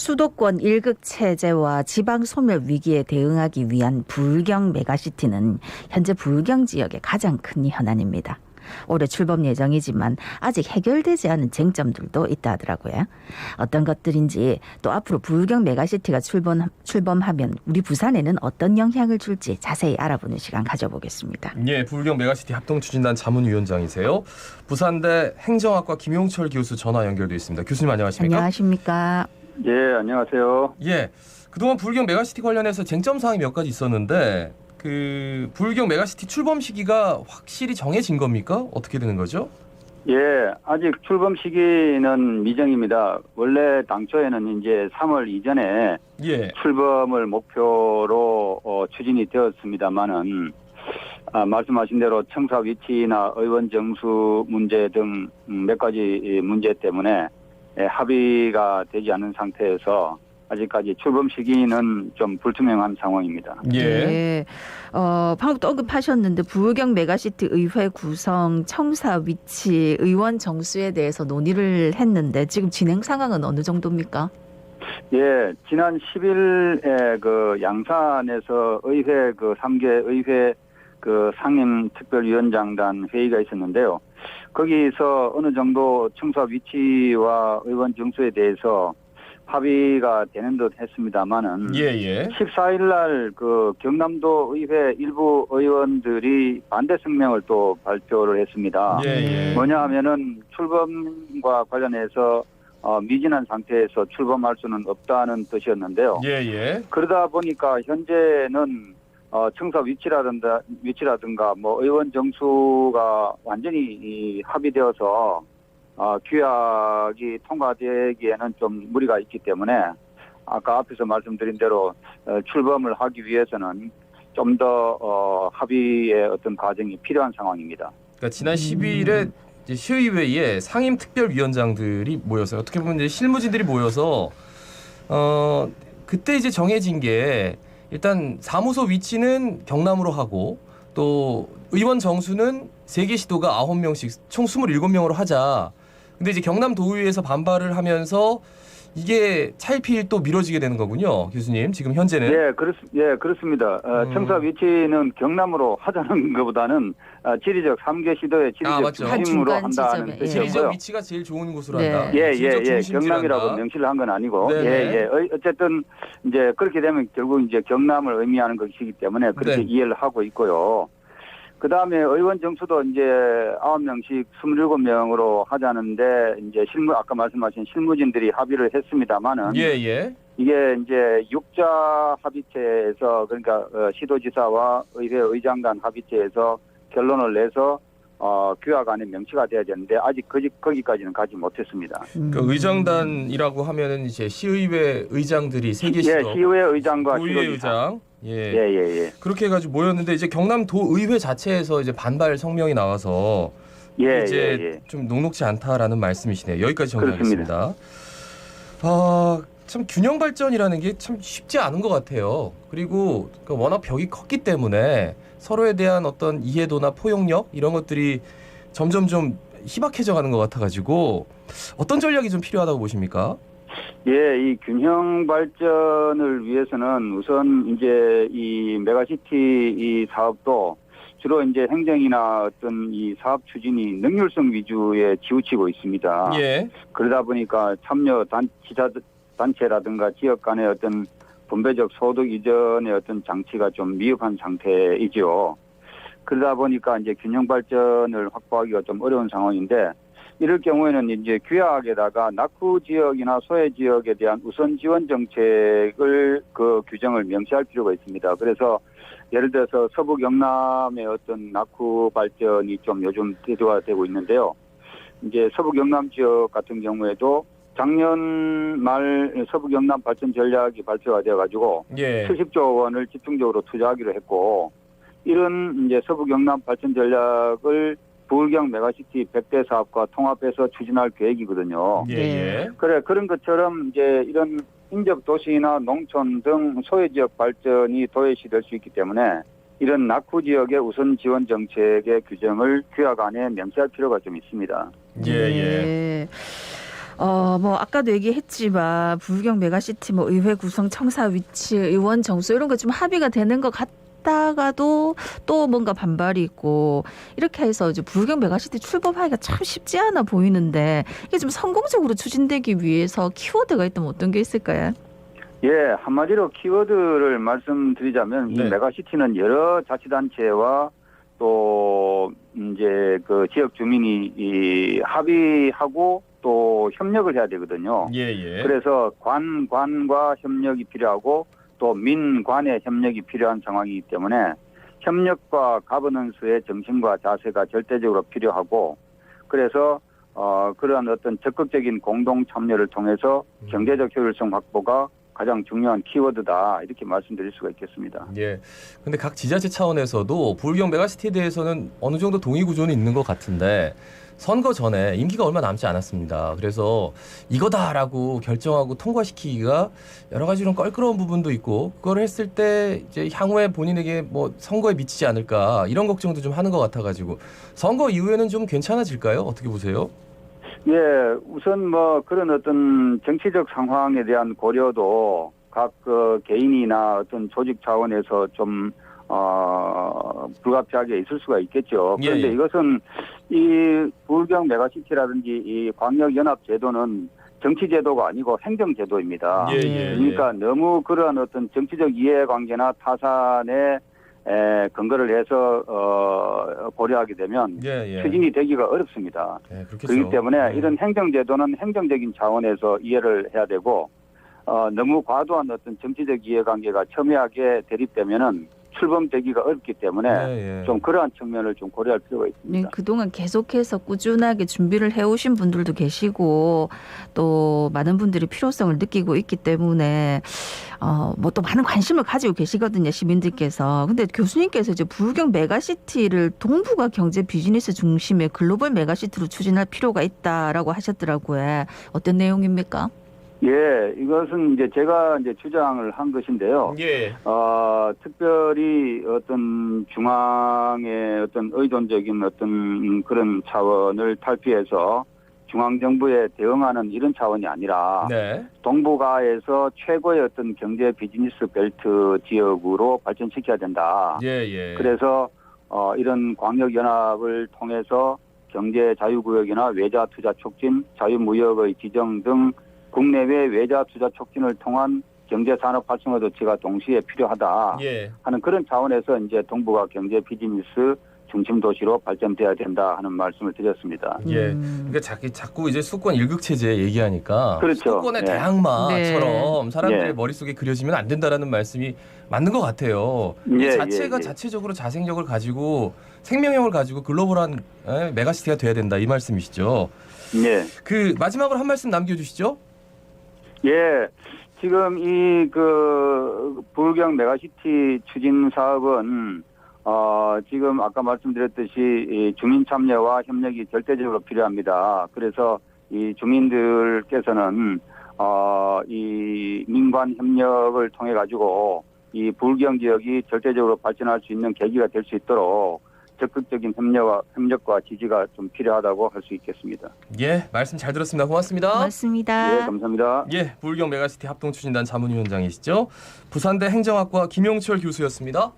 수도권 일극 체제와 지방 소멸 위기에 대응하기 위한 부울경 메가시티는 현재 부울경 지역의 가장 큰 현안입니다. 올해 출범 예정이지만 아직 해결되지 않은 쟁점들도 있다 하더라고요. 어떤 것들인지 또 앞으로 부울경 메가시티가 출범하면 우리 부산에는 어떤 영향을 줄지 자세히 알아보는 시간 가져보겠습니다. 예, 부울경 메가시티 합동추진단 자문위원장이세요. 부산대 행정학과 김용철 교수 전화 연결돼 있습니다. 교수님 안녕하십니까? 안녕하십니까? 예, 안녕하세요. 예, 그동안 부울경 메가시티 관련해서 쟁점 사항이 몇 가지 있었는데 그 부울경 메가시티 출범 시기가 확실히 정해진 겁니까? 어떻게 되는 거죠? 예, 아직 출범 시기는 미정입니다. 원래 당초에는 이제 3월 이전에 예, 출범을 목표로 추진이 되었습니다만은 말씀하신 대로 청사 위치나 의원 정수 문제 등 몇 가지 문제 때문에 합의가 되지 않은 상태에서 아직까지 출범 시기는 좀 불투명한 상황입니다. 예, 네. 방금 또 언급하셨는데 부울경 메가시티 의회 구성, 청사 위치, 의원 정수에 대해서 논의를 했는데 지금 진행 상황은 어느 정도입니까? 예, 지난 10일에 그 양산에서 의회 그 3개 의회 그 상임 특별위원장단 회의가 있었는데요. 거기서 어느 정도 청사 위치와 의원 정수에 대해서 합의가 되는 듯 했습니다만은 예. 14일 날 그 경남도 의회 일부 의원들이 반대 성명을 또 발표를 했습니다. 예. 뭐냐 하면은 출범과 관련해서 미진한 상태에서 출범할 수는 없다는 뜻이었는데요. 예. 그러다 보니까 현재는 청사 위치라든가 뭐 의원 정수가 완전히 합의되어서 규약이 통과되기에는 좀 무리가 있기 때문에 아까 앞에서 말씀드린 대로 출범을 하기 위해서는 좀 더 합의의 어떤 과정이 필요한 상황입니다. 그러니까 지난 12일에 시의회에 상임 특별위원장들이 모여서 어떻게 보면 이제 실무진들이 모여서 그때 이제 정해진 게 일단 사무소 위치는 경남으로 하고 또 의원 정수는 3개 시도가 9명씩 총 27명으로 하자. 근데 이제 경남도의회에서 반발을 하면서 이게 차일피일 또 미뤄지게 되는 거군요, 교수님. 지금 현재는. 예, 그렇습니다. 청사 위치는 경남으로 하자는 것보다는 지리적 3개 시도의 지리적 중심으로 한다는 뜻이었고요. 지리적 위치가 제일 좋은 곳으로 네. 한다. 예, 지리적 경남이라고 중심지를 명시를 한 건 아니고, 네네. 어쨌든 이제 그렇게 되면 결국 이제 경남을 의미하는 것이기 때문에 그렇게 네. 이해를 하고 있고요. 그 다음에 의원 정수도 이제 9명씩 27명으로 하자는데 이제 아까 말씀하신 실무진들이 합의를 했습니다만은 예. 이게 이제 6자 합의체에서 그러니까 시도지사와 의회 의장단 합의체에서 결론을 내서 규약 안에 명시가 돼야 되는데 아직 거기까지는 가지 못했습니다. 그 의장단이라고 하면은 이제 시의회 의장들이 3개 시도. 예, 시의회 의장과 도의회 시도지사. 의장. 예. 그렇게 해가지고 모였는데 이제 경남도의회 자체에서 이제 반발 성명이 나와서 이제 좀 녹록지 않다라는 말씀이시네요. 여기까지 정리하겠습니다. 참 균형 발전이라는 게 참 쉽지 않은 것 같아요. 그리고 워낙 벽이 컸기 때문에 서로에 대한 어떤 이해도나 포용력 이런 것들이 점점 좀 희박해져 가는 것 같아가지고 어떤 전략이 좀 필요하다고 보십니까? 예, 이 균형 발전을 위해서는 우선 이제 이 메가시티 이 사업도 주로 이제 행정이나 어떤 이 사업 추진이 능률성 위주에 치우치고 있습니다. 예. 그러다 보니까 참여 지자 단체라든가 지역 간의 어떤 분배적 소득 이전의 어떤 장치가 좀 미흡한 상태이죠. 그러다 보니까 이제 균형 발전을 확보하기가 좀 어려운 상황인데 이럴 경우에는 이제 규약에다가 낙후 지역이나 소외 지역에 대한 우선 지원 정책을 그 규정을 명시할 필요가 있습니다. 그래서 예를 들어서 서북 영남의 어떤 낙후 발전이 좀 요즘 대두가 되고 있는데요. 이제 서북 영남 지역 같은 경우에도 작년 말 서북 영남 발전 전략이 발표가 되어가지고 70조 원을 집중적으로 투자하기로 했고 이런 이제 서북 영남 발전 전략을 부울경 메가시티 100대 사업과 통합해서 추진할 계획이거든요. 그런 것처럼 이제 이런 인접 도시나 농촌 등 소외 지역 발전이 도외시될 수 있기 때문에 이런 낙후 지역의 우선 지원 정책의 규정을 규약 안에 명시할 필요가 좀 있습니다. 예. 뭐 아까도 얘기했지만 부울경 메가시티 뭐 의회 구성, 청사 위치, 의원 정수 이런 거 좀 합의가 되는 것 같다가도 또 뭔가 반발이 있고 이렇게 해서 이제 부울경 메가시티 출범하기가 참 쉽지 않아 보이는데 이게 좀 성공적으로 추진되기 위해서 키워드가 있다면 어떤 게 있을까요? 예, 한마디로 키워드를 말씀드리자면 이 네. 메가시티는 여러 자치단체와 또 이제 그 지역 주민이 이 합의하고 또 협력을 해야 되거든요. 예. 그래서 관과 협력이 필요하고 또 민관의 협력이 필요한 상황이기 때문에 협력과 가버넌스의 정신과 자세가 절대적으로 필요하고 그래서 그러한 어떤 적극적인 공동 참여를 통해서 경제적 효율성 확보가 가장 중요한 키워드다 이렇게 말씀드릴 수가 있겠습니다. 예. 근데 각 지자체 차원에서도 부울경 메가시티에 대해서는 어느 정도 동의 구조는 있는 것 같은데 선거 전에 임기가 얼마 남지 않았습니다. 그래서 이거다라고 결정하고 통과시키기가 여러 가지 좀 껄끄러운 부분도 있고 그걸 했을 때 이제 향후에 본인에게 뭐 선거에 미치지 않을까 이런 걱정도 좀 하는 것 같아가지고 선거 이후에는 좀 괜찮아질까요? 어떻게 보세요? 예, 우선 뭐 그런 어떤 정치적 상황에 대한 고려도 각 그 개인이나 어떤 조직 차원에서 좀 불가피하게 있을 수가 있겠죠. 그런데 예. 이것은 이 부울경 메가시티라든지 이 광역연합제도는 정치제도가 아니고 행정제도입니다. 예. 그러니까 너무 그러한 어떤 정치적 이해관계나 타산에 근거를 해서 고려하게 되면 예. 추진이 되기가 어렵습니다. 예, 그렇겠죠. 그렇기 때문에 이런 행정제도는 행정적인 차원에서 이해를 해야 되고 너무 과도한 어떤 정치적 이해관계가 첨예하게 대립되면은 출범되기가 어렵기 때문에 예. 좀 그러한 측면을 좀 고려할 필요가 네, 있습니다. 그동안 계속해서 꾸준하게 준비를 해오신 분들도 계시고 또 많은 분들이 필요성을 느끼고 있기 때문에 뭐 또 많은 관심을 가지고 계시거든요, 시민들께서. 근데 교수님께서 이제 부울경 메가시티를 동북아 경제 비즈니스 중심의 글로벌 메가시티로 추진할 필요가 있다라고 하셨더라고요. 어떤 내용입니까? 예, 이것은 이제 제가 이제 주장을 한 것인데요. 예. 특별히 어떤 중앙의 어떤 의존적인 어떤 그런 차원을 탈피해서 중앙정부에 대응하는 이런 차원이 아니라 네. 동북아에서 최고의 어떤 경제 비즈니스 벨트 지역으로 발전시켜야 된다. 예. 그래서 이런 광역연합을 통해서 경제 자유구역이나 외자 투자 촉진, 자유무역의 지정 등 국내외 외자 투자 촉진을 통한 경제산업 활성화 조치가 동시에 필요하다 예. 하는 그런 차원에서 이제 동북아 경제 비즈니스 중심 도시로 발전돼야 된다 하는 말씀을 드렸습니다. 예. 그러니까 자꾸 이제 수도권 일극 체제 얘기하니까 그렇죠. 수도권의 네. 대항마처럼 사람들의 네. 머릿속에 그려지면 안 된다라는 말씀이 맞는 것 같아요. 이 예, 자체가 예. 자체적으로 자생력을 가지고 생명력을 가지고 글로벌한 메가시티가 돼야 된다 이 말씀이시죠. 예. 그 마지막으로 한 말씀 남겨주시죠. 예. 지금 이 그 부울경 메가시티 추진 사업은 지금 아까 말씀드렸듯이 이 주민 참여와 협력이 절대적으로 필요합니다. 그래서 이 주민들께서는 이 민관 협력을 통해 가지고 이 부울경 지역이 절대적으로 발전할 수 있는 계기가 될 수 있도록 적극적인 협력과 지지가 좀 필요하다고 할 수 있겠습니다. 예, 말씀 잘 들었습니다. 고맙습니다. 고맙습니다. 예, 감사합니다. 예, 부울경 메가시티 합동추진단 자문위원장이시죠. 부산대 행정학과 김용철 교수였습니다.